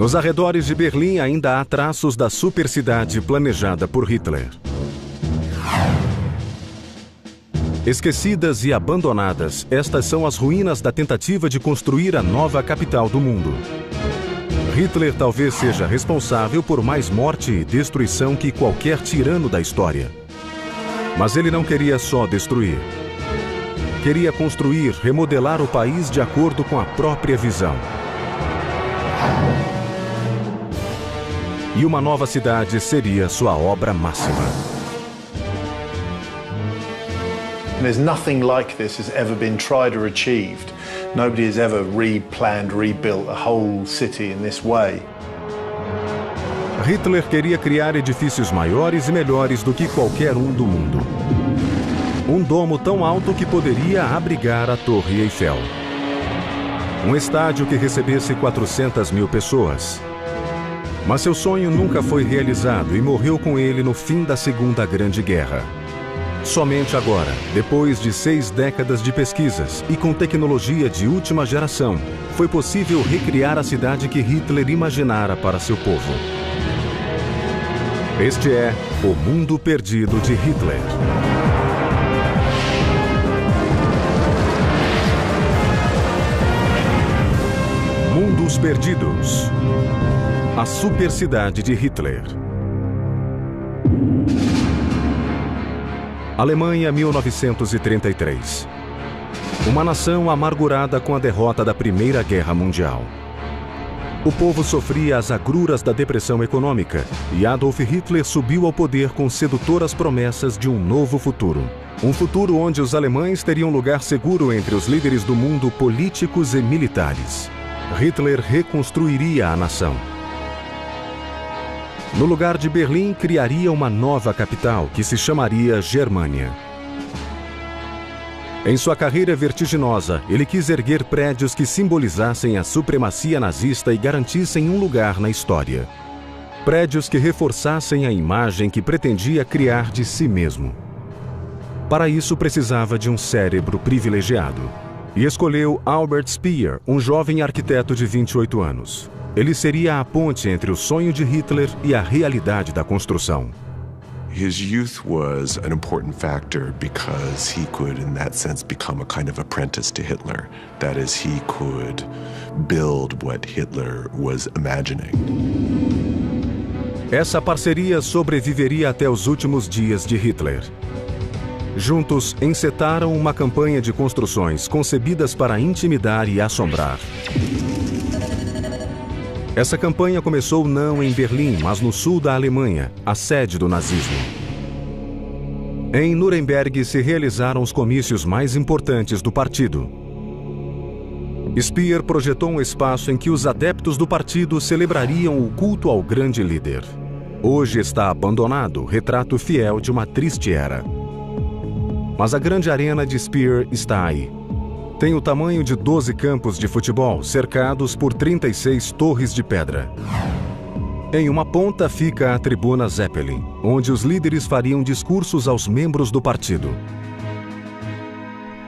Nos arredores de Berlim ainda há traços da supercidade planejada por Hitler. Esquecidas e abandonadas, estas são as ruínas da tentativa de construir a nova capital do mundo. Hitler talvez seja responsável por mais morte e destruição que qualquer tirano da história. Mas ele não queria só destruir. Queria construir, remodelar o país de acordo com a própria visão. E uma nova cidade seria sua obra máxima. There's nothing like this has ever been tried or achieved. Nobody has ever replanned, rebuilt a whole city in this way. Hitler queria criar edifícios maiores e melhores do que qualquer um do mundo. Um domo tão alto que poderia abrigar a Torre Eiffel. Um estádio que recebesse 400 mil pessoas. Mas seu sonho nunca foi realizado e morreu com ele no fim da Segunda Grande Guerra. Somente agora, depois de 6 décadas de pesquisas e com tecnologia de última geração, foi possível recriar a cidade que Hitler imaginara para seu povo. Este é O Mundo Perdido de Hitler. Mundos Perdidos. A supercidade de Hitler. Alemanha, 1933. Uma nação amargurada com a derrota da Primeira Guerra Mundial. O povo sofria as agruras da depressão econômica e Adolf Hitler subiu ao poder com sedutoras promessas de um novo futuro. Um futuro onde os alemães teriam lugar seguro entre os líderes do mundo políticos e militares. Hitler reconstruiria a nação. No lugar de Berlim, criaria uma nova capital que se chamaria Germânia. Em sua carreira vertiginosa, ele quis erguer prédios que simbolizassem a supremacia nazista e garantissem um lugar na história. Prédios que reforçassem a imagem que pretendia criar de si mesmo. Para isso, precisava de um cérebro privilegiado. E escolheu Albert Speer, um jovem arquiteto de 28 anos. Ele seria a ponte entre o sonho de Hitler e a realidade da construção. His youth was an important factor because he could, in that sense, become a kind of apprentice to Hitler. That is, he could build what Hitler was imagining. Essa parceria sobreviveria até os últimos dias de Hitler. Juntos, encetaram uma campanha de construções concebidas para intimidar e assombrar. Essa campanha começou não em Berlim, mas no sul da Alemanha, a sede do nazismo. Em Nuremberg se realizaram os comícios mais importantes do partido. Speer projetou um espaço em que os adeptos do partido celebrariam o culto ao grande líder. Hoje está abandonado, retrato fiel de uma triste era. Mas a grande arena de Speer está aí. Tem o tamanho de 12 campos de futebol, cercados por 36 torres de pedra. Em uma ponta fica a tribuna Zeppelin, onde os líderes fariam discursos aos membros do partido.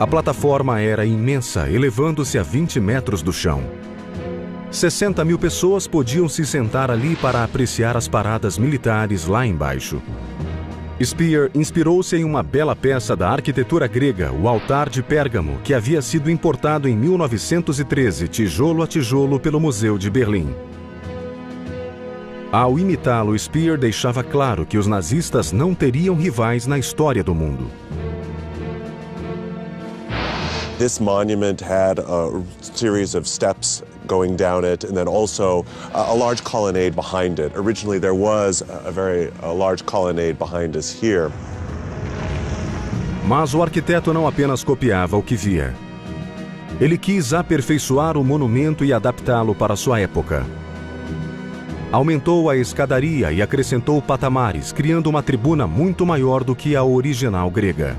A plataforma era imensa, elevando-se a 20 metros do chão. 60 mil pessoas podiam se sentar ali para apreciar as paradas militares lá embaixo. Speer inspirou-se em uma bela peça da arquitetura grega, o Altar de Pérgamo, que havia sido importado em 1913, tijolo a tijolo, pelo Museu de Berlim. Ao imitá-lo, Speer deixava claro que os nazistas não teriam rivais na história do mundo. This monument had a series of steps going down it, and then also a large colonnade behind it. Originally, there was a large colonnade behind us here. Mas o arquiteto não apenas copiava o que via. Ele quis aperfeiçoar o monumento e adaptá-lo para sua época. Aumentou a escadaria e acrescentou patamares, criando uma tribuna muito maior do que a original grega.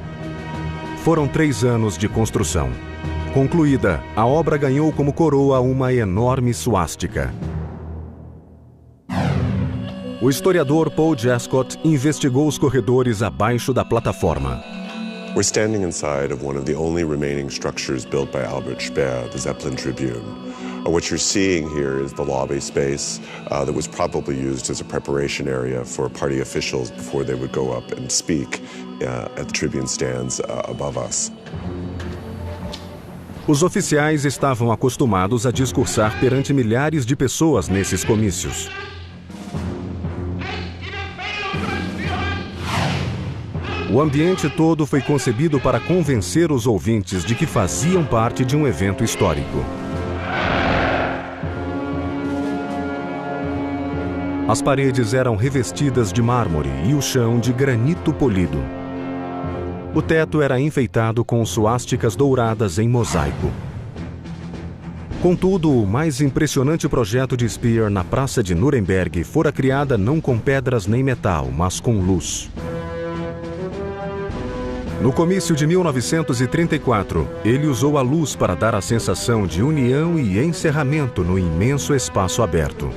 Foram 3 anos de construção. Concluída, a obra ganhou como coroa uma enorme suástica. O historiador Paul Jascott investigou os corredores abaixo da plataforma. We're standing inside of one of the only remaining structures built by Albert Speer, the Zeppelin Tribune. What you're seeing here is the lobby space that was probably used as a preparation area for party officials before they would go up and speak at the Tribune stands above us. Os oficiais estavam acostumados a discursar perante milhares de pessoas nesses comícios. O ambiente todo foi concebido para convencer os ouvintes de que faziam parte de um evento histórico. As paredes eram revestidas de mármore e o chão de granito polido. O teto era enfeitado com suásticas douradas em mosaico. Contudo, o mais impressionante projeto de Speer na Praça de Nuremberg fora criada não com pedras nem metal, mas com luz. No comício de 1934, ele usou a luz para dar a sensação de união e encerramento no imenso espaço aberto.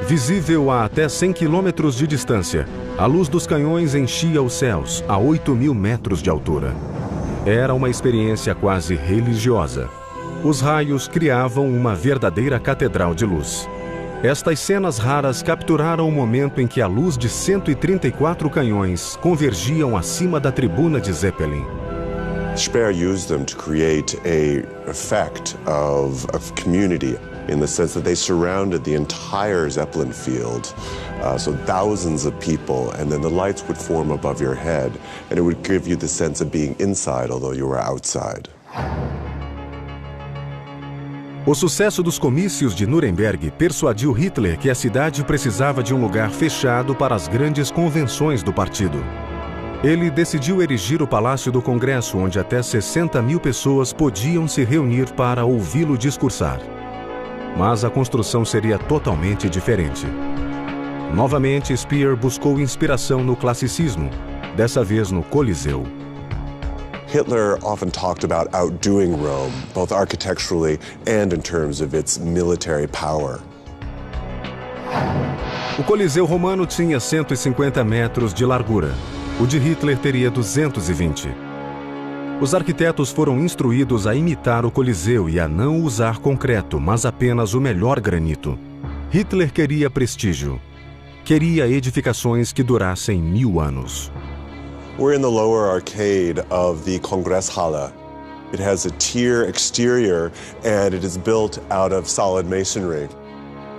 Visível a até 100 quilômetros de distância, a luz dos canhões enchia os céus a 8.000 metros de altura. Era uma experiência quase religiosa. Os raios criavam uma verdadeira catedral de luz. Estas cenas raras capturaram o momento em que a luz de 134 canhões convergiam acima da tribuna de Zeppelin. Speer used them to create an effect of community in the sense that they surrounded the entire Zeppelin field, so thousands of people, and then the lights would form above your head, and it would give you the sense of being inside, although you were outside. O sucesso dos comícios de Nuremberg persuadiu Hitler que a cidade precisava de um lugar fechado para as grandes convenções do partido. Ele decidiu erigir o Palácio do Congresso, onde até 60.000 pessoas podiam se reunir para ouvi-lo discursar. Mas a construção seria totalmente diferente. Novamente, Speer buscou inspiração no classicismo, dessa vez no Coliseu. Hitler often talked about outdoing Rome, both architecturally and in terms of its military power. O Coliseu romano tinha 150 metros de largura. O de Hitler teria 220. Os arquitetos foram instruídos a imitar o Coliseu e a não usar concreto, mas apenas o melhor granito. Hitler queria prestígio. Queria edificações que durassem 1000 anos. We're in the lower arcade of the Kongresshalle. It has a tier exterior and it is built out of solid masonry.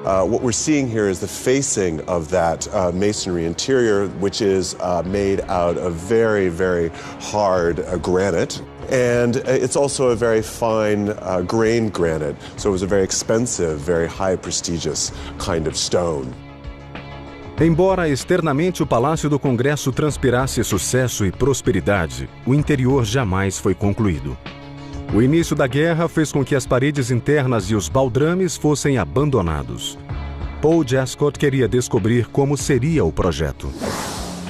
What we're seeing here is the facing of that masonry interior, which is made out of very, very hard granite. And it's also a very fine grained granite, so it was a very expensive, very high prestigious kind of stone. Embora externamente o Palácio do Congresso transpirasse sucesso e prosperidade, o interior jamais foi concluído. O início da guerra fez com que as paredes internas e os baldrames fossem abandonados. Paul Jascott queria descobrir como seria o projeto.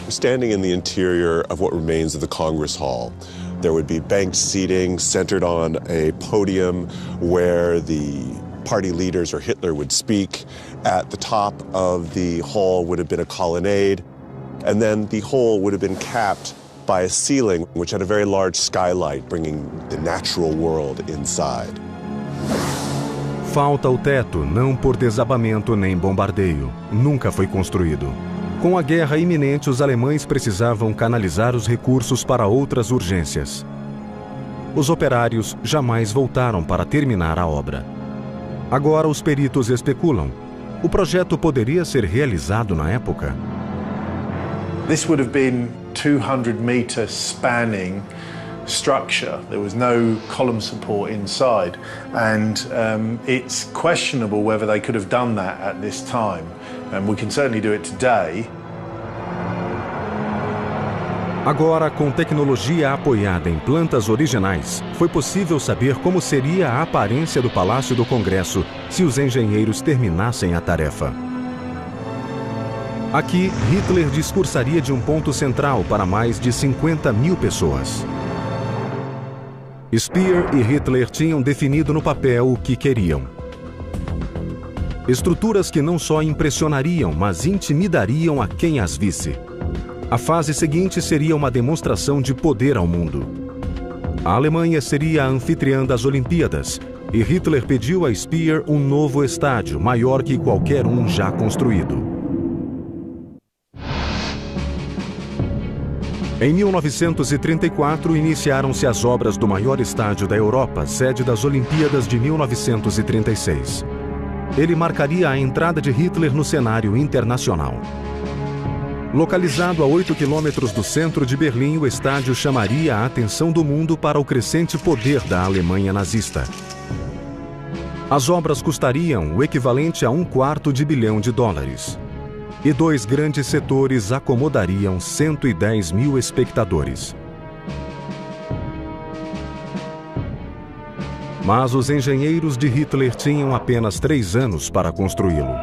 Standing in the interior of what remains of the Congress Hall, there would be banked seating centered on a podium where the party leaders or Hitler would speak. At the top of the hall would have been a colonnade, and then the whole would have been capped by a ceiling which had a very large skylight, bringing the natural world inside. Falta o teto, não por desabamento nem bombardeio. Nunca foi construído. Com a guerra iminente, os alemães precisavam canalizar os recursos para outras urgências. Os operários jamais voltaram para terminar a obra. Agora os peritos especulam. O projeto poderia ser realizado na época? This would have been 200-meter spanning structure. There was no column support inside, and it's questionable whether they could have done that at this time. And we can certainly do it today. Agora, com tecnologia apoiada em plantas originais, foi possível saber como seria a aparência do Palácio do Congresso se os engenheiros terminassem a tarefa. Aqui, Hitler discursaria de um ponto central para mais de 50.000 pessoas. Speer e Hitler tinham definido no papel o que queriam. Estruturas que não só impressionariam, mas intimidariam a quem as visse. A fase seguinte seria uma demonstração de poder ao mundo. A Alemanha seria a anfitriã das Olimpíadas e Hitler pediu a Speer um novo estádio, maior que qualquer um já construído. Em 1934, iniciaram-se as obras do maior estádio da Europa, sede das Olimpíadas de 1936. Ele marcaria a entrada de Hitler no cenário internacional. Localizado a 8 quilômetros do centro de Berlim, o estádio chamaria a atenção do mundo para o crescente poder da Alemanha nazista. As obras custariam o equivalente a $250 bilhão. E 2 grandes setores acomodariam 110 mil espectadores. Mas os engenheiros de Hitler tinham apenas 3 anos para construí-lo.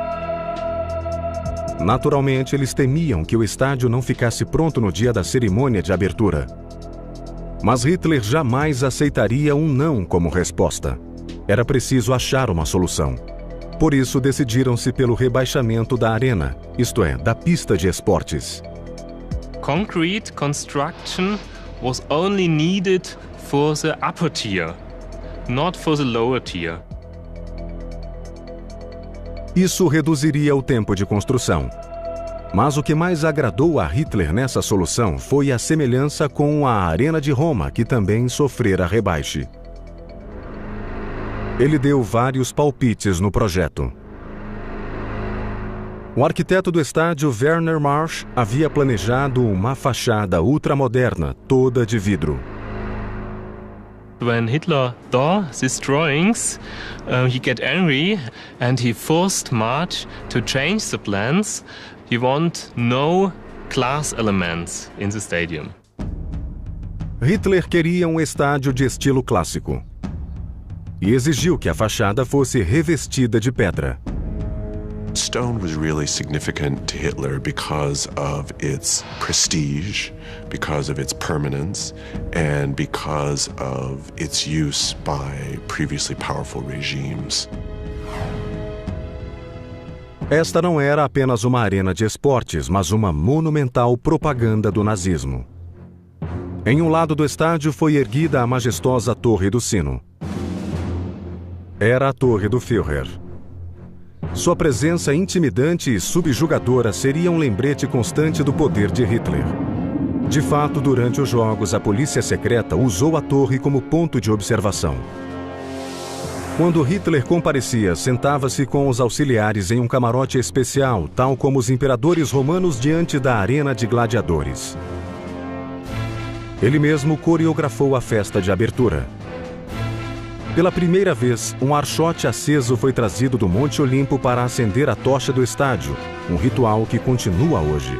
Naturalmente, eles temiam que o estádio não ficasse pronto no dia da cerimônia de abertura. Mas Hitler jamais aceitaria um não como resposta. Era preciso achar uma solução. Por isso, decidiram-se pelo rebaixamento da arena, isto é, da pista de esportes. Concrete construction was only needed for the upper tier, not for the lower tier. Isso reduziria o tempo de construção. Mas o que mais agradou a Hitler nessa solução foi a semelhança com a Arena de Roma, que também sofrera rebaixe. Ele deu vários palpites no projeto. O arquiteto do estádio, Werner Marsch, havia planejado uma fachada ultramoderna, toda de vidro. When Hitler saw these drawings, he got angry and he forced Marsch to change the plans. He want no glass elements in the stadium. Hitler queria um estádio de estilo clássico e exigiu que a fachada fosse revestida de pedra. Stone was really significant to Hitler because of its prestige, because of its permanence, and because of its use by previously powerful regimes. Esta não era apenas uma arena de esportes, mas uma monumental propaganda do nazismo. Em um lado do estádio foi erguida a majestosa Torre do Sino. Era a Torre do Führer. Sua presença intimidante e subjugadora seria um lembrete constante do poder de Hitler. De fato, durante os jogos, a polícia secreta usou a torre como ponto de observação. Quando Hitler comparecia, sentava-se com os auxiliares em um camarote especial, tal como os imperadores romanos diante da arena de gladiadores. Ele mesmo coreografou a festa de abertura. Pela primeira vez, um archote aceso foi trazido do Monte Olimpo para acender a tocha do estádio, um ritual que continua hoje.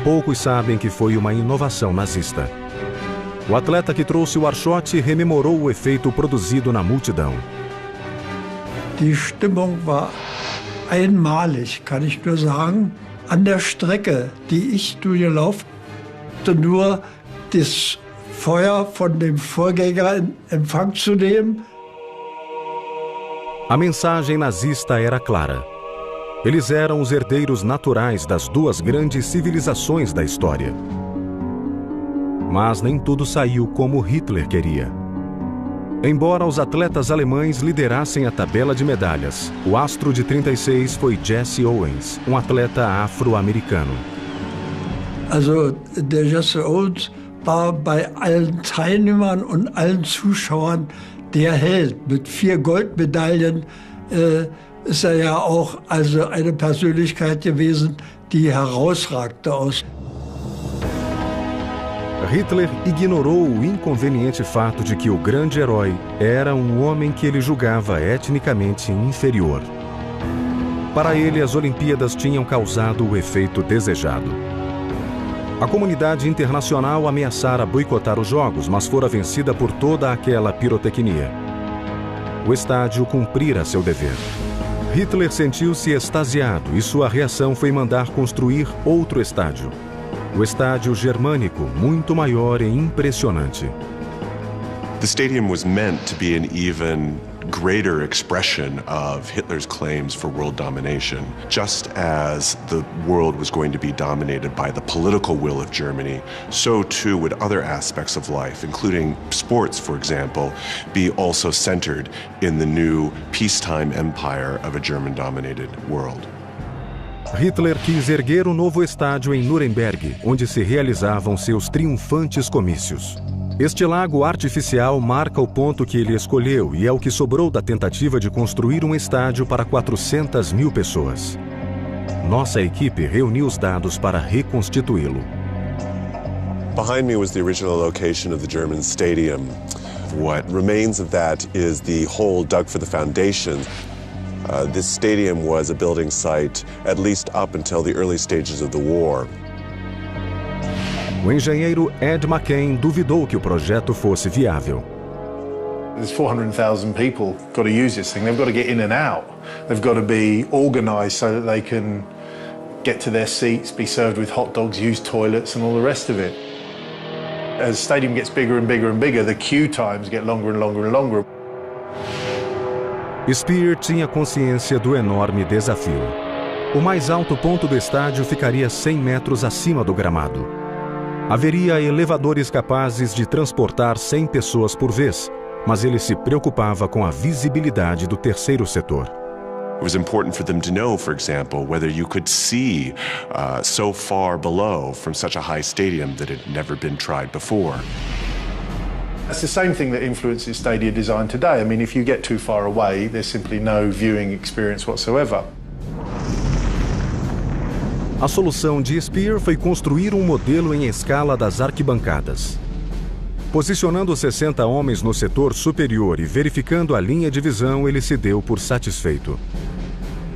Poucos sabem que foi uma inovação nazista. O atleta que trouxe o archote rememorou o efeito produzido na multidão. Die Stimmung war einmalig, kann ich nur sagen. An der Strecke, die ich durchlaufen, nur das Feuer von dem Vorgänger in Empfang zu nehmen. A mensagem nazista era clara. Eles eram os herdeiros naturais das 2 grandes civilizações da história. Mas nem tudo saiu como Hitler queria. Embora os atletas alemães liderassem a tabela de medalhas, o astro de 36 foi Jesse Owens, um atleta afro-americano. Also, der Jesse Owens war bei allen Teilnehmern und allen Zuschauern der Held. Mit 4 Goldmedaillen ist ja auch also eine Persönlichkeit gewesen, die herausragte aus. Hitler ignorou o inconveniente fato de que o grande herói era um homem que ele julgava etnicamente inferior. Para ele, as Olimpíadas tinham causado o efeito desejado. A comunidade internacional ameaçara boicotar os Jogos, mas fora vencida por toda aquela pirotecnia. O estádio cumprira seu dever. Hitler sentiu-se extasiado e sua reação foi mandar construir outro estádio. O estádio germânico, muito maior e impressionante. The stadium was meant to be an even greater expression of Hitler's claims for world domination. Just as the world was going to be dominated by the political will of Germany, so too would other aspects of life, including sports, for example, be also centered in the new peacetime empire of a German-dominated world. Hitler quis erguer um novo estádio em Nuremberg, onde se realizavam seus triunfantes comícios. Este lago artificial marca o ponto que ele escolheu e é o que sobrou da tentativa de construir um estádio para 400 mil pessoas. Nossa equipe reuniu os dados para reconstituí-lo. Behind me was the original location of the German stadium. What remains of that is the hole dug for the foundation. This stadium was a building site at least up until the early stages of the war. O engenheiro Ed McCain duvidou que o projeto fosse viável. There's 400,000 people got to use this thing. They've got to get in and out. They've got to be organized so that they can get to their seats, be served with hot dogs, use toilets and all the rest of it. As the stadium gets bigger and bigger and bigger, the queue times get longer and longer and longer. Speer tinha consciência do enorme desafio. O mais alto ponto do estádio ficaria 100 metros acima do gramado. Haveria elevadores capazes de transportar 100 pessoas por vez, mas ele se preocupava com a visibilidade do terceiro setor. It was important for them to know, for example, whether you could see so far below from such a high stadium that had never been tried before. That's the same thing that influences stadia design today. I mean, if you get too far away, there's simply no viewing experience whatsoever. A solução de Speer foi construir um modelo em escala das arquibancadas. Posicionando 60 homens no setor superior e verificando a linha de visão, ele se deu por satisfeito.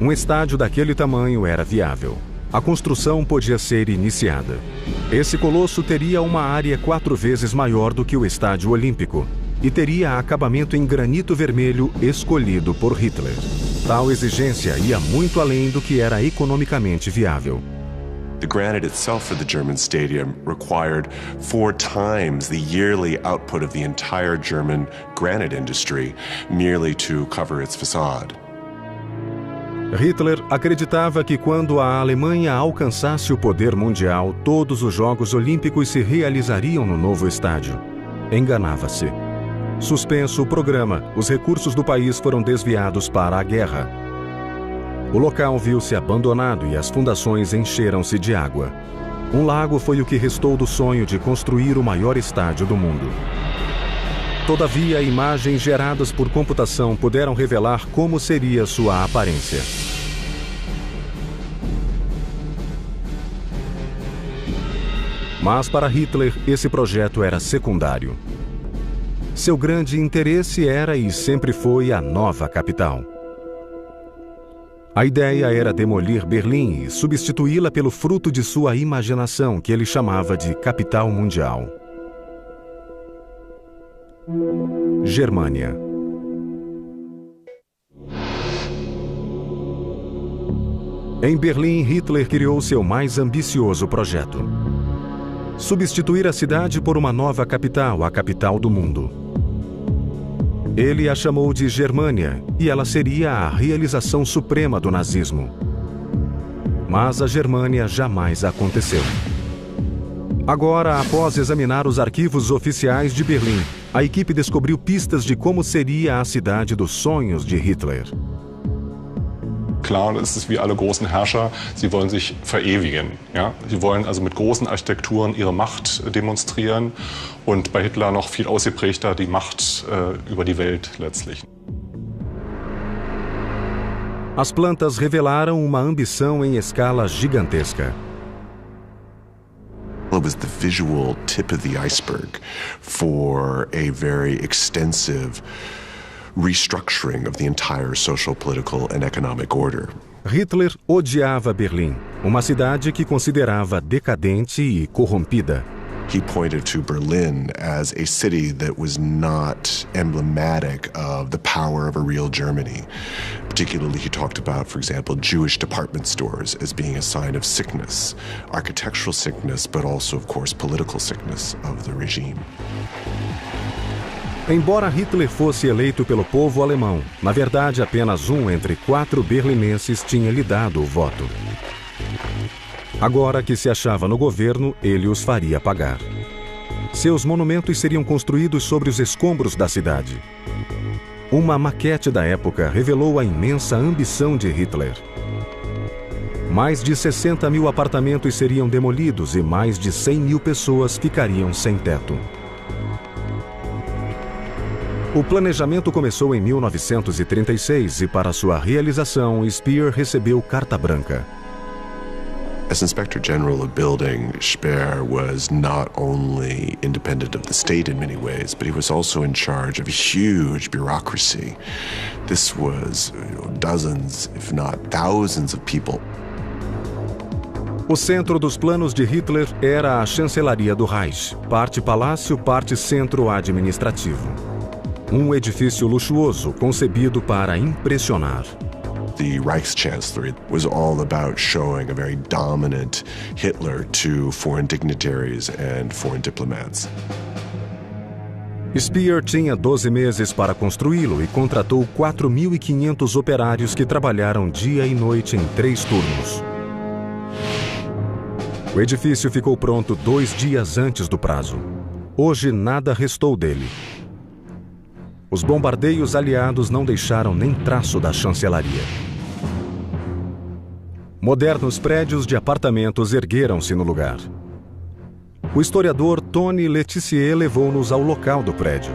Um estádio daquele tamanho era viável. A construção podia ser iniciada. Esse colosso teria uma área 4 vezes maior do que o Estádio Olímpico e teria acabamento em granito vermelho escolhido por Hitler. Tal exigência ia muito além do que era economicamente viável. The granite itself for the German stadium required 4 times the yearly output of the entire German granite industry merely to cover its facade. Hitler acreditava que quando a Alemanha alcançasse o poder mundial, todos os Jogos Olímpicos se realizariam no novo estádio. Enganava-se. Suspenso o programa, os recursos do país foram desviados para a guerra. O local viu-se abandonado e as fundações encheram-se de água. Um lago foi o que restou do sonho de construir o maior estádio do mundo. Todavia, imagens geradas por computação puderam revelar como seria sua aparência. Mas para Hitler, esse projeto era secundário. Seu grande interesse era e sempre foi a nova capital. A ideia era demolir Berlim e substituí-la pelo fruto de sua imaginação, que ele chamava de capital mundial. Germânia. Em Berlim, Hitler criou seu mais ambicioso projeto: substituir a cidade por uma nova capital, a capital do mundo. Ele a chamou de Germânia e ela seria a realização suprema do nazismo. Mas a Germânia jamais aconteceu. Agora, após examinar os arquivos oficiais de Berlim, a equipe descobriu pistas de como seria a cidade dos sonhos de Hitler. Klar ist es wie alle großen Herrscher, sie wollen sich verewigen. Ja? Sie wollen also mit großen Architekturen ihre Macht demonstrieren und bei Hitler noch viel ausgeprägter die Macht über die Welt letztlich. As plantas revelaram uma ambição em escala gigantesca. It was the visual tip of the iceberg for a very extensive restructuring of the entire social, political, and economic order. Hitler odiava Berlim, uma cidade que considerava decadente e corrompida. He pointed to Berlin as a city that was not emblematic of the power of a real Germany. Particularly, he talked about, for example, Jewish department stores as being a sign of sickness, architectural sickness, but also, of course, political sickness of the regime. Embora Hitler fosse eleito pelo povo alemão, na verdade apenas um entre 4 berlinenses tinha lhe dado o voto. Agora que se achava no governo, ele os faria pagar. Seus monumentos seriam construídos sobre os escombros da cidade. Uma maquete da época revelou a imensa ambição de Hitler. Mais de 60 mil apartamentos seriam demolidos e mais de 100 mil pessoas ficariam sem teto. O planejamento começou em 1936 e, para sua realização, Speer recebeu carta branca. As Inspector General of Building, Speer was not only independent of the state in many ways, but he was also in charge of a huge bureaucracy. This was dozens, if not thousands of people. O centro dos planos de Hitler era a chancelaria do Reich, parte palácio, parte centro administrativo. Um edifício luxuoso, concebido para impressionar. The Reichschancellor was all about showing a very dominant Hitler to foreign dignitaries and foreign diplomats. Speer tinha 12 meses para construí-lo e contratou 4.500 operários que trabalharam dia e noite em 3 turnos. O edifício ficou pronto 2 dias antes do prazo. Hoje nada restou dele. Os bombardeios aliados não deixaram nem traço da chancelaria. Modernos prédios de apartamentos ergueram-se no lugar. O historiador Tony Letizier levou-nos ao local do prédio.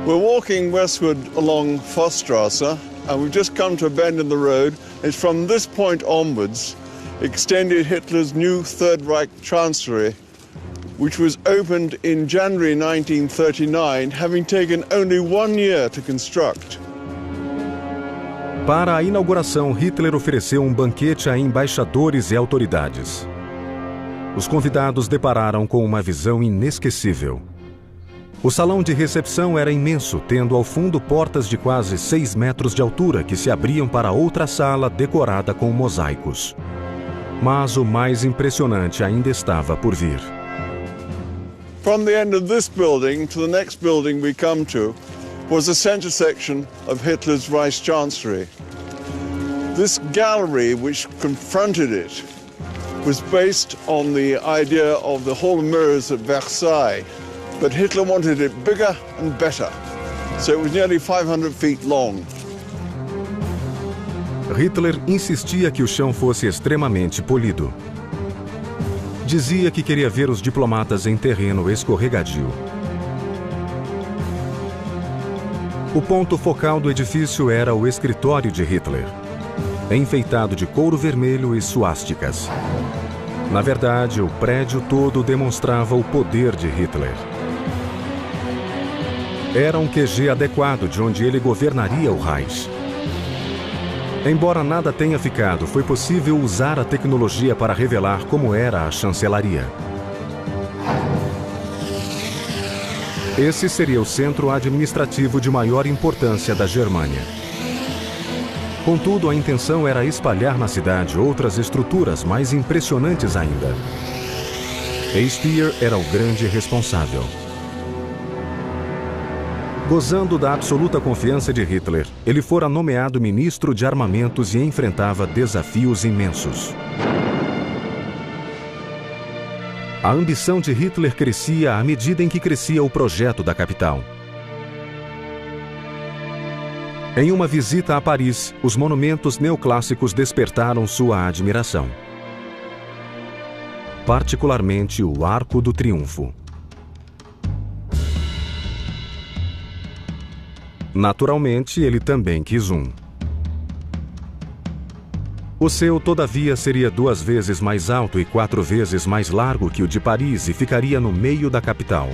We're walking westward along Vossstrasse, and we've just come to a bend in the road. It's from this point onwards extended Hitler's new Third Reich Chancellery, which was opened in January 1939, having taken only 1 year to construct. Para a inauguração, Hitler ofereceu um banquete a embaixadores e autoridades. Os convidados depararam com uma visão inesquecível. O salão de recepção era imenso, tendo ao fundo portas de quase 6 metros de altura que se abriam para outra sala decorada com mosaicos. Mas o mais impressionante ainda estava por vir. From the end of this building to the next building we come to was the center section of Hitler's Reichschancellery. This gallery which confronted it was based on the idea of the Hall of Mirrors at Versailles, but Hitler wanted it bigger and better, so it was nearly 500 feet long. Hitler insistia que o chão fosse extremamente polido. Dizia que queria ver os diplomatas em terreno escorregadio. O ponto focal do edifício era o escritório de Hitler, enfeitado de couro vermelho e suásticas. Na verdade, o prédio todo demonstrava o poder de Hitler. Era um QG adequado de onde ele governaria o Reich. Embora nada tenha ficado, foi possível usar a tecnologia para revelar como era a chancelaria. Esse seria o centro administrativo de maior importância da Germânia. Contudo, a intenção era espalhar na cidade outras estruturas mais impressionantes ainda. Speer era o grande responsável. Gozando da absoluta confiança de Hitler, ele fora nomeado ministro de armamentos e enfrentava desafios imensos. A ambição de Hitler crescia à medida em que crescia o projeto da capital. Em uma visita a Paris, os monumentos neoclássicos despertaram sua admiração. Particularmente o Arco do Triunfo. Naturalmente, ele também quis um. O seu, todavia, seria 2 vezes mais alto e 4 vezes mais largo que o de Paris e ficaria no meio da capital.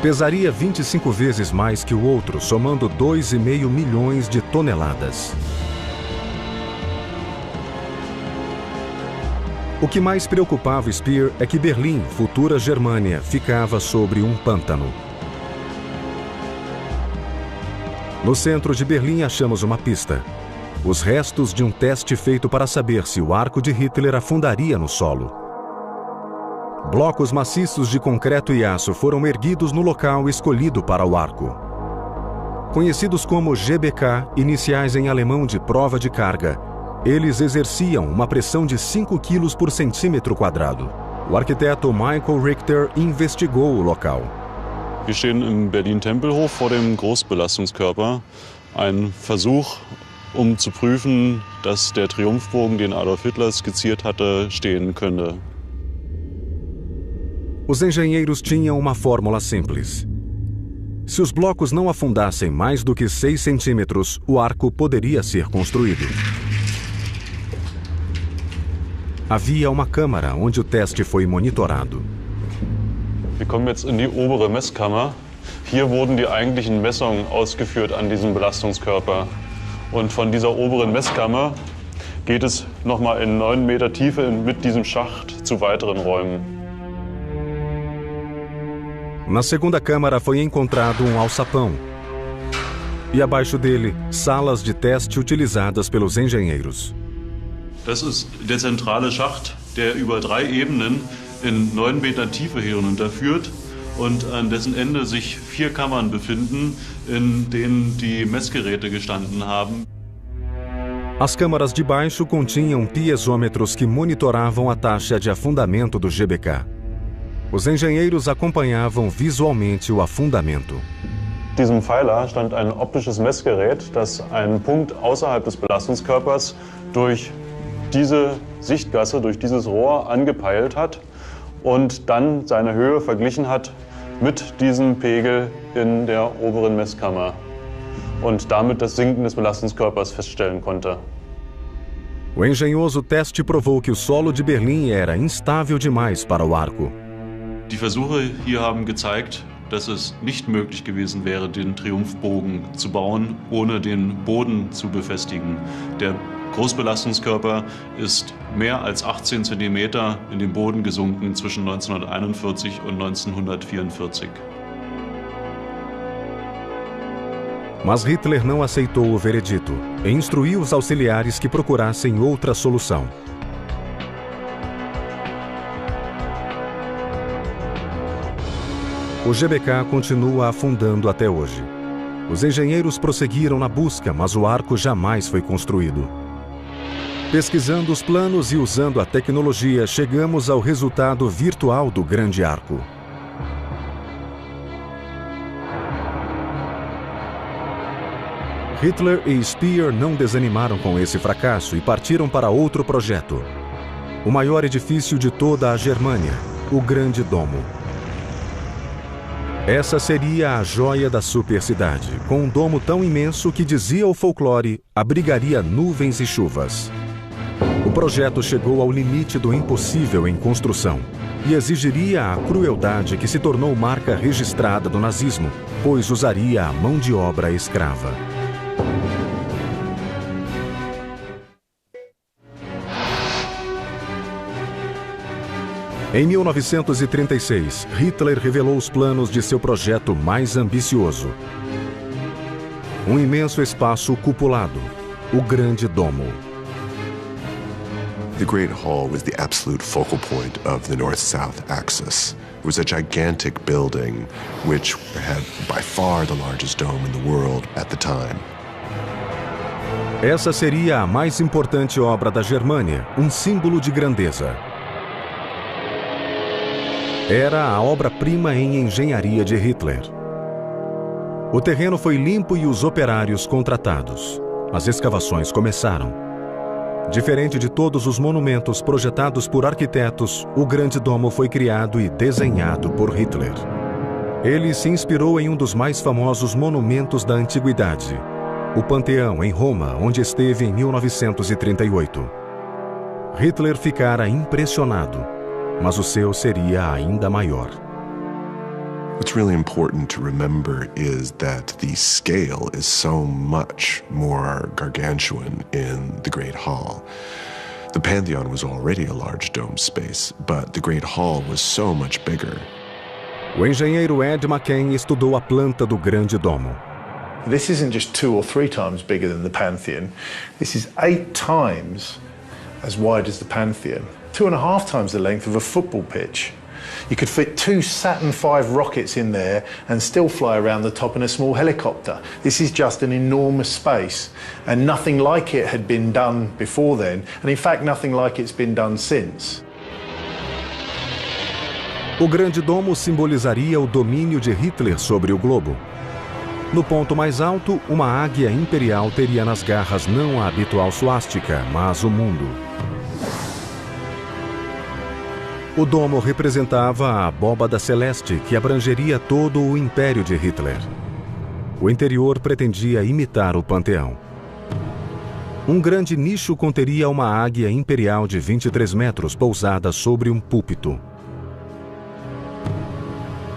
Pesaria 25 vezes mais que o outro, somando 2,5 milhões de toneladas. O que mais preocupava Speer é que Berlim, futura Germânia, ficava sobre um pântano. No centro de Berlim achamos uma pista. Os restos de um teste feito para saber se o arco de Hitler afundaria no solo. Blocos maciços de concreto e aço foram erguidos no local escolhido para o arco. Conhecidos como GBK, iniciais em alemão de prova de carga, eles exerciam uma pressão de 5 kg por centímetro quadrado. O arquiteto Michael Richter investigou o local. Wir stehen im Berlin-Tempelhof vor dem Großbelastungskörper. Ein Versuch, zu prüfen, dass der Triumphbogen, den Adolf Hitler skizziert hatte, stehen könnte. Os engenheiros tinham uma fórmula simples. Se os blocos não afundassem mais do que 6 centímetros, o arco poderia ser construído. Havia uma câmara onde o teste foi monitorado. Wir kommen jetzt in die obere Messkammer. Hier wurden die eigentlichen Messungen ausgeführt an diesem Belastungskörper. Und von dieser oberen Messkammer geht es nochmal in 9 Meter Tiefe mit diesem Schacht zu weiteren Räumen. Na segunda câmara foi encontrado um alçapão. E abaixo dele, salas de teste utilizadas pelos engenheiros. Das ist der zentrale Schacht, der über 3 Ebenen in 9 Meter Tiefe hinunterführt und an dessen Ende sich 4 Kammern befinden, in denen die Messgeräte gestanden haben. As câmaras de baixo continham piezômetros que monitoravam a taxa de afundamento do GBK. Os engenheiros acompanhavam visualmente o afundamento. In diesem Pfeiler stand ein optisches Messgerät, das einen Punkt außerhalb des Belastungskörpers durch diese Sichtgasse, durch dieses Rohr angepeilt hat und dann seine Höhe verglichen hat mit diesem Pegel in der oberen Messkammer und damit das Sinken des Belastungskörpers feststellen konnte. O engenhoso teste provou que o solo de Berlim era instável demais para o arco. Die Versuche hier haben gezeigt, dass es nicht möglich gewesen wäre, den Triumphbogen zu bauen, ohne den Boden zu befestigen. Der Großbelastungskörper ist mehr als 18 Zentimeter in den Boden gesunken zwischen 1941 und 1944. Mas Hitler não aceitou o veredito e instruiu os auxiliares que procurassem outra solução. O GBK continua afundando até hoje. Os engenheiros prosseguiram na busca, mas o arco jamais foi construído. Pesquisando os planos e usando a tecnologia, chegamos ao resultado virtual do grande arco. Hitler e Speer não desanimaram com esse fracasso e partiram para outro projeto. O maior edifício de toda a Germânia, o Grande Domo. Essa seria a joia da supercidade, com um domo tão imenso que, dizia o folclore, abrigaria nuvens e chuvas. O projeto chegou ao limite do impossível em construção e exigiria a crueldade que se tornou marca registrada do nazismo, pois usaria a mão de obra escrava. Em 1936, Hitler revelou os planos de seu projeto mais ambicioso. Um imenso espaço cupulado, o Grande Domo. The Great Hall was the absolute focal point of the north-south axis. It was a gigantic building which had by far the largest dome in the world at the time. Essa seria a mais importante obra da Germânia, um símbolo de grandeza. Era a obra-prima em engenharia de Hitler. O terreno foi limpo e os operários contratados. As escavações começaram. Diferente de todos os monumentos projetados por arquitetos, o Grande Domo foi criado e desenhado por Hitler. Ele se inspirou em um dos mais famosos monumentos da antiguidade, o Panteão, em Roma, onde esteve em 1938. Hitler ficara impressionado, mas o seu seria ainda maior. What's really important to remember is that the scale is so much more gargantuan in the Great Hall. The Pantheon was already a large dome space, but the Great Hall was so much bigger. O engenheiro Ed McCain estudou a planta do Grande Domo. This isn't just 2 or 3 times bigger than the Pantheon. This is 8 times as wide as the Pantheon. 2.5 times the length of a football pitch. You could fit 2 Saturn V rockets in there and still fly around the top in a small helicopter. This is just an enormous space, and nothing like it had been done before then, and in fact nothing like it's been done since. O Grande Domo simbolizaria o domínio de Hitler sobre o globo. No ponto mais alto, uma águia imperial teria nas garras não a habitual suástica, mas o mundo. O domo representava a abóbada celeste que abrangeria todo o império de Hitler. O interior pretendia imitar o panteão. Um grande nicho conteria uma águia imperial de 23 metros pousada sobre um púlpito.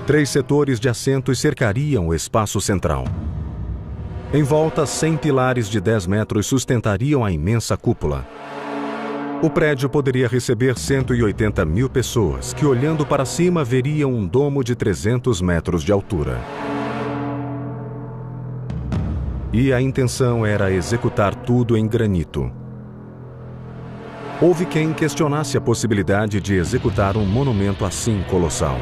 3 setores de assentos cercariam o espaço central. Em volta, 100 pilares de 10 metros sustentariam a imensa cúpula. O prédio poderia receber 180 mil pessoas, que olhando para cima veriam um domo de 300 metros de altura. E a intenção era executar tudo em granito. Houve quem questionasse a possibilidade de executar um monumento assim colossal.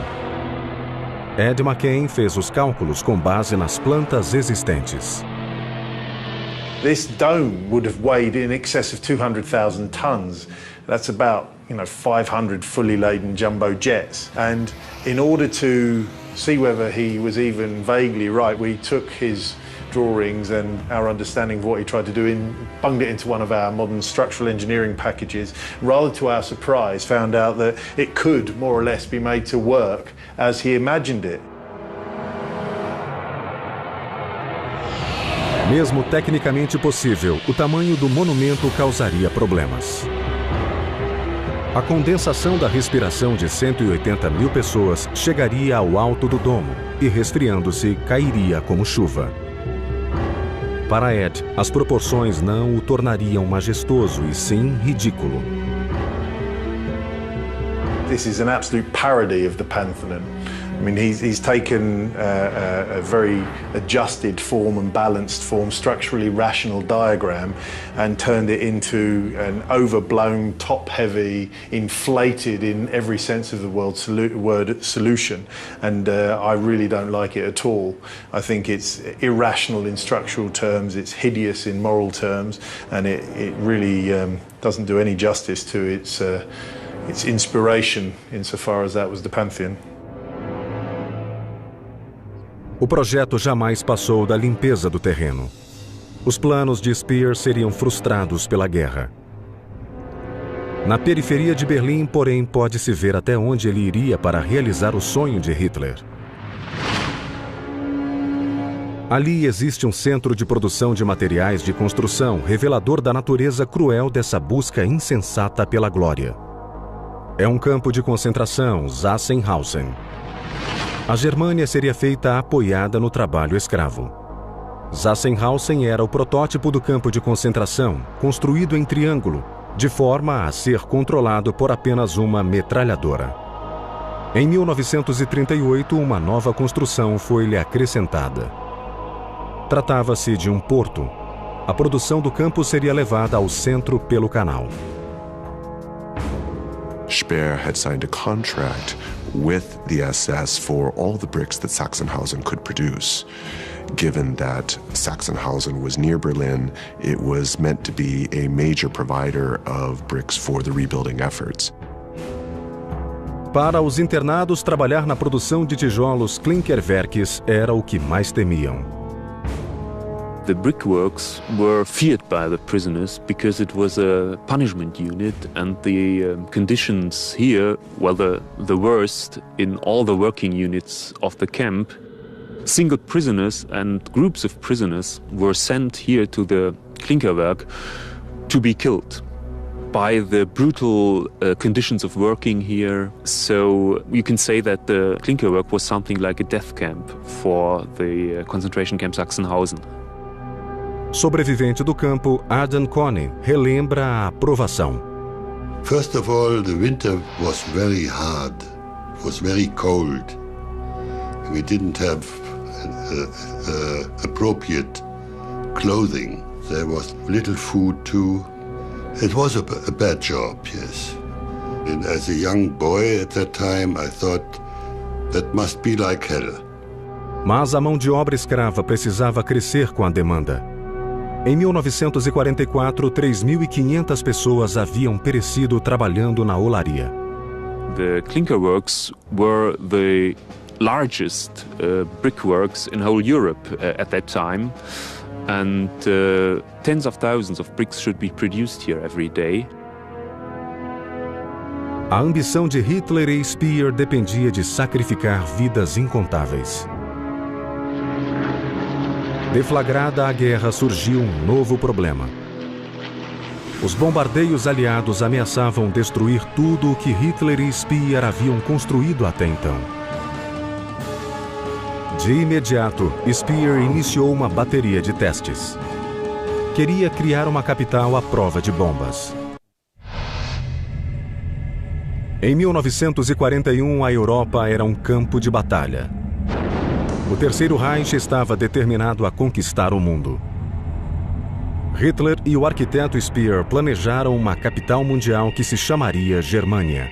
Ed McCain fez os cálculos com base nas plantas existentes. This dome would have weighed in excess of 200,000 tons. That's about, 500 fully laden jumbo jets. And in order to see whether he was even vaguely right, we took his drawings and our understanding of what he tried to do and bunged it into one of our modern structural engineering packages. Rather to our surprise, found out that it could more or less be made to work as he imagined it. Mesmo tecnicamente possível, o tamanho do monumento causaria problemas. A condensação da respiração de 180 mil pessoas chegaria ao alto do domo e, resfriando-se, cairia como chuva. Para Ed, as proporções não o tornariam majestoso e sim ridículo. This is an absolute parody of the Pantheon. I mean, he's taken a very adjusted form and balanced form, structurally rational diagram, and turned it into an overblown, top-heavy, inflated in every sense of the word solution. And I really don't like it at all. I think it's irrational in structural terms, it's hideous in moral terms, and it really doesn't do any justice to its inspiration insofar as that was the Pantheon. O projeto jamais passou da limpeza do terreno. Os planos de Speer seriam frustrados pela guerra. Na periferia de Berlim, porém, pode-se ver até onde ele iria para realizar o sonho de Hitler. Ali existe um centro de produção de materiais de construção, revelador da natureza cruel dessa busca insensata pela glória. É um campo de concentração, Sachsenhausen. A Germânia seria feita apoiada no trabalho escravo. Sachsenhausen era o protótipo do campo de concentração, construído em triângulo, de forma a ser controlado por apenas uma metralhadora. Em 1938, uma nova construção foi-lhe acrescentada. Tratava-se de um porto. A produção do campo seria levada ao centro pelo canal. Speer had signed a contract with the SS for all the bricks that Sachsenhausen could produce. Given that Sachsenhausen was near Berlin, it was meant to be a major provider of bricks for the rebuilding efforts. Para os internados, trabalhar na produção de tijolos Klinkerwerks era o que mais temiam. The brickworks were feared by the prisoners because it was a punishment unit, and the conditions here were the worst in all the working units of the camp. Single prisoners and groups of prisoners were sent here to the Klinkerwerk to be killed by the brutal conditions of working here. So you can say that the Klinkerwerk was something like a death camp for the concentration camp Sachsenhausen. Sobrevivente do campo, Adam Cohn relembra a provação. First of all, the winter was very hard. It was very cold. We didn't have appropriate clothing. There was little food too. It was a bad job, yes. And as a young boy at that time, I thought that must be like hell. Mas a mão de obra escrava precisava crescer com a demanda. Em 1944, 3.500 pessoas haviam perecido trabalhando na olaria. The clinker works were the largest brickworks in whole Europe at that time, and tens of thousands of bricks should be produced here every day. A ambição de Hitler e Speer dependia de sacrificar vidas incontáveis. Deflagrada a guerra, surgiu um novo problema. Os bombardeios aliados ameaçavam destruir tudo o que Hitler e Speer haviam construído até então. De imediato, Speer iniciou uma bateria de testes. Queria criar uma capital à prova de bombas. Em 1941, a Europa era um campo de batalha. O Terceiro Reich estava determinado a conquistar o mundo. Hitler e o arquiteto Speer planejaram uma capital mundial que se chamaria Germânia.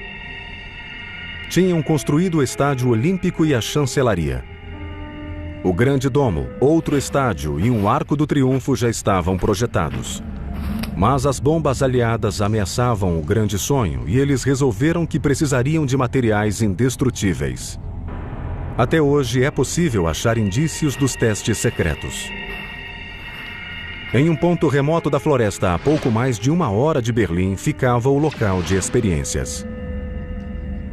Tinham construído o Estádio Olímpico e a Chancelaria. O Grande Domo, outro estádio e um Arco do Triunfo já estavam projetados. Mas as bombas aliadas ameaçavam o grande sonho e eles resolveram que precisariam de materiais indestrutíveis. Até hoje é possível achar indícios dos testes secretos. Em um ponto remoto da floresta, a pouco mais de 1 hora de Berlim, ficava o local de experiências.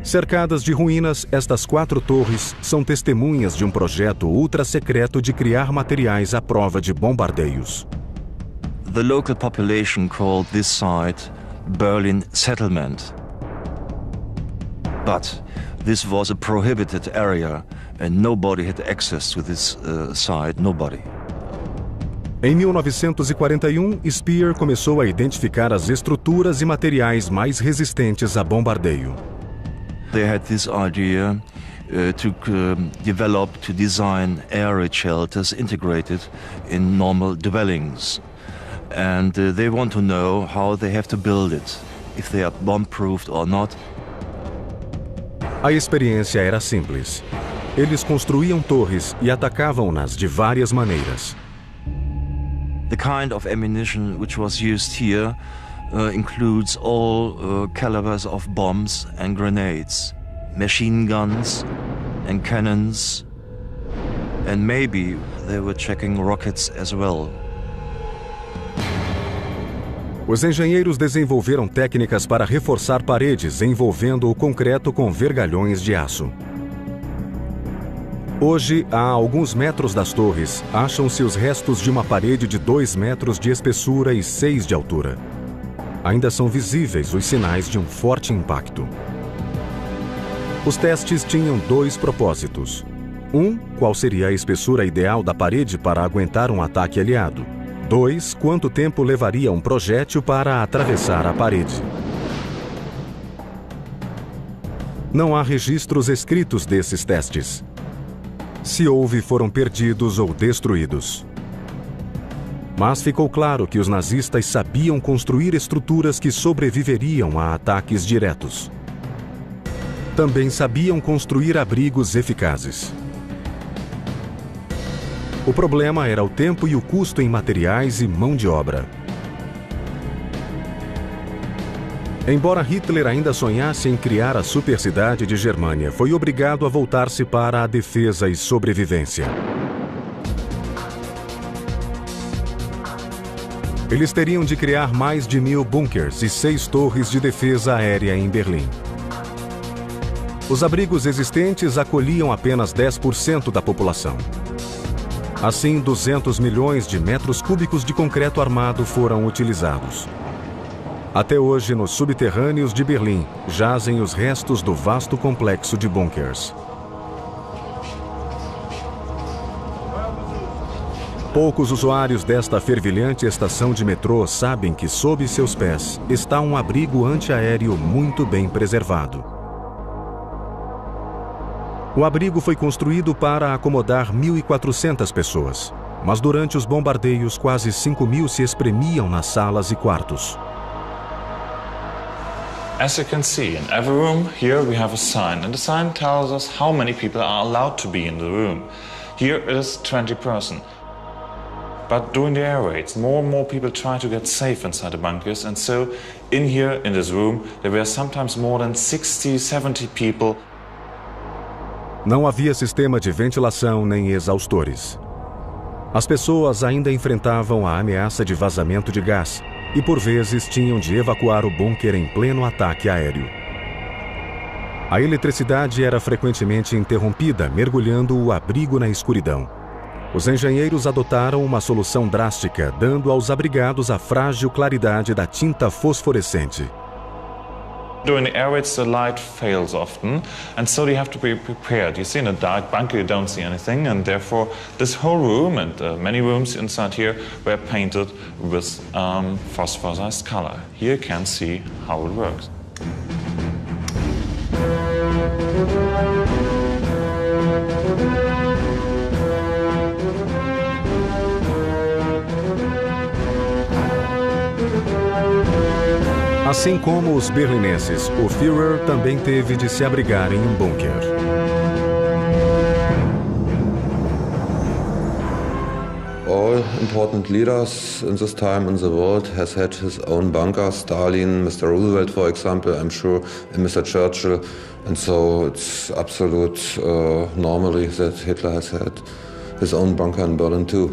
Cercadas de ruínas, estas 4 torres são testemunhas de um projeto ultra-secreto de criar materiais à prova de bombardeios. The local population called this site Berlin Settlement. But this was a prohibited area and nobody had access to this site, nobody. Em 1941, Speer começou a identificar as estruturas e materiais mais resistentes a bombardeio. They had this idea to develop, to design air raid shelters integrated in normal dwellings. And they want to know how they have to build it, if they are bomb-proofed or not. A experiência era simples. Eles construíam torres e atacavam-nas de várias maneiras. The kind of ammunition which was used here includes all calibers of bombs and grenades, machine guns and cannons, and maybe they were checking rockets as well. Os engenheiros desenvolveram técnicas para reforçar paredes envolvendo o concreto com vergalhões de aço. Hoje, a alguns metros das torres, acham-se os restos de uma parede de 2 metros de espessura e 6 de altura. Ainda são visíveis os sinais de um forte impacto. Os testes tinham 2 propósitos. Qual seria a espessura ideal da parede para aguentar um ataque aliado? 2, quanto tempo levaria um projétil para atravessar a parede? Não há registros escritos desses testes. Se houve, foram perdidos ou destruídos. Mas ficou claro que os nazistas sabiam construir estruturas que sobreviveriam a ataques diretos. Também sabiam construir abrigos eficazes. O problema era o tempo e o custo em materiais e mão de obra. Embora Hitler ainda sonhasse em criar a supercidade de Germânia, foi obrigado a voltar-se para a defesa e sobrevivência. Eles teriam de criar mais de 1.000 bunkers e 6 torres de defesa aérea em Berlim. Os abrigos existentes acolhiam apenas 10% da população. Assim, 200 milhões de metros cúbicos de concreto armado foram utilizados. Até hoje, nos subterrâneos de Berlim, jazem os restos do vasto complexo de bunkers. Poucos usuários desta fervilhante estação de metrô sabem que sob seus pés está um abrigo antiaéreo muito bem preservado. O abrigo foi construído para acomodar 1.400 pessoas, mas durante os bombardeios quase 5.000 se espremiam nas salas e quartos. As you can see, in every room here we have a sign, and the sign tells us how many people are allowed to be in the room. Here it is 20%. But during the air raids, more and more people try to get safe inside the bunkers, and so in here, in this room, there were sometimes more than 60, 70 people. Não havia sistema de ventilação nem exaustores. As pessoas ainda enfrentavam a ameaça de vazamento de gás e, por vezes, tinham de evacuar o bunker em pleno ataque aéreo. A eletricidade era frequentemente interrompida, mergulhando o abrigo na escuridão. Os engenheiros adotaram uma solução drástica, dando aos abrigados a frágil claridade da tinta fosforescente. During the air raids, the light fails often, and so you have to be prepared. You see, in a dark bunker, you don't see anything, and therefore this whole room and many rooms inside here were painted with phosphorized color. Here you can see how it works. Assim como os berlinenses, o Führer também teve de se abrigar em um bunker. All important leaders in this time in the world has had his own bunker. Stalin, Mr. Roosevelt, for example, I'm sure, and Mr. Churchill. And so it's absolute normally that Hitler has had his own bunker in Berlin too.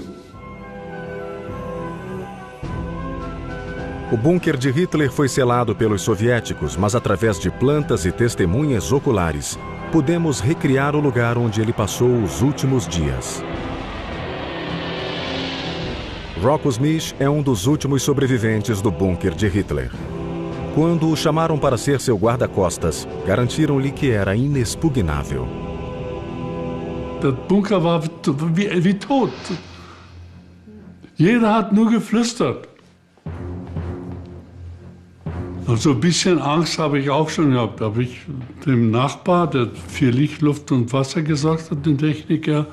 O bunker de Hitler foi selado pelos soviéticos, mas através de plantas e testemunhas oculares, podemos recriar o lugar onde ele passou os últimos dias. Rocco Smith é um dos últimos sobreviventes do bunker de Hitler. Quando o chamaram para ser seu guarda-costas, garantiram-lhe que era inexpugnável. Der Bunker war wie tot. Jeder hat nur geflüstert. Also ein bisschen Angst habe ich auch schon gehabt. Da habe ich dem Nachbar, der für Licht, Luft und Wasser gesorgt hat, den Techniker,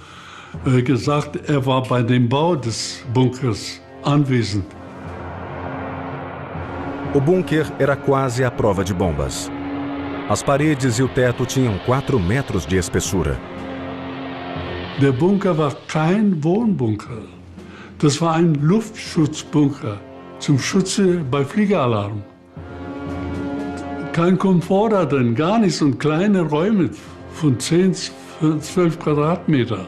gesagt, er war bei dem Bau des Bunkers anwesend. O bunker era quase à prova de bombas. As paredes e o teto tinham 4 metros de espessura. Der Bunker war kein Wohnbunker. Das war ein Luftschutzbunker zum Schutze bei Fliegeralarm. Kein Komfort da drin, gar nichts, und kleine Räume von 10, 12 Quadratmeter.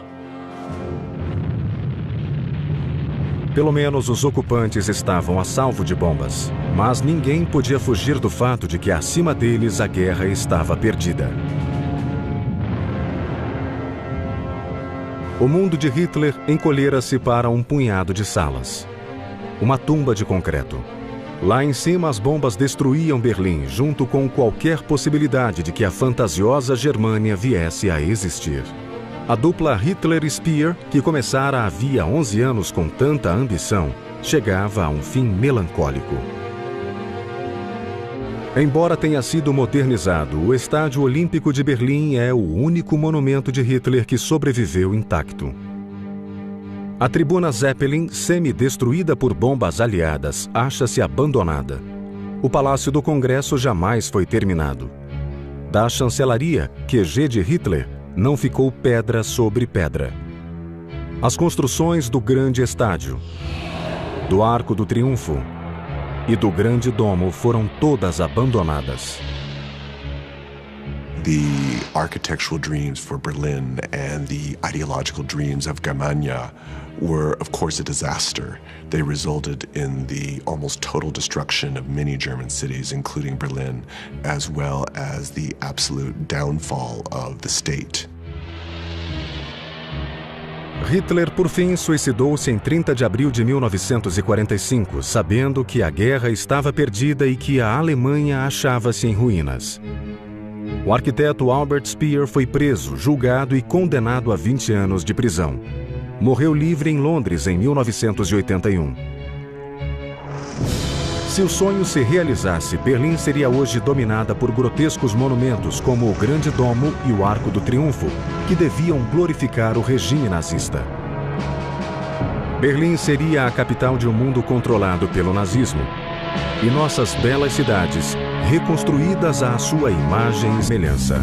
Pelo menos os ocupantes estavam a salvo de bombas, mas ninguém podia fugir do fato de que acima deles a guerra estava perdida. O mundo de Hitler encolhera-se para um punhado de salas. Uma tumba de concreto. Lá em cima, as bombas destruíam Berlim, junto com qualquer possibilidade de que a fantasiosa Germânia viesse a existir. A dupla Hitler-Speer, que começara havia 11 anos com tanta ambição, chegava a um fim melancólico. Embora tenha sido modernizado, o Estádio Olímpico de Berlim é o único monumento de Hitler que sobreviveu intacto. A tribuna Zeppelin, semi-destruída por bombas aliadas, acha-se abandonada. O Palácio do Congresso jamais foi terminado. Da chancelaria, QG de Hitler, não ficou pedra sobre pedra. As construções do Grande Estádio, do Arco do Triunfo e do Grande Domo foram todas abandonadas. The architectural dreams for Berlin and the ideological dreams of Germania were, of course, a disaster. They resulted in the almost total destruction of many German cities, including Berlin, as well as the absolute downfall of the state. Hitler, por fim, suicidou-se em 30 de abril de 1945, sabendo que a guerra estava perdida e que a Alemanha achava-se em ruínas. O arquiteto Albert Speer foi preso, julgado e condenado a 20 anos de prisão. Morreu livre em Londres em 1981. Se o sonho se realizasse, Berlim seria hoje dominada por grotescos monumentos como o Grande Domo e o Arco do Triunfo, que deviam glorificar o regime nazista. Berlim seria a capital de um mundo controlado pelo nazismo. E nossas belas cidades reconstruídas à sua imagem e semelhança.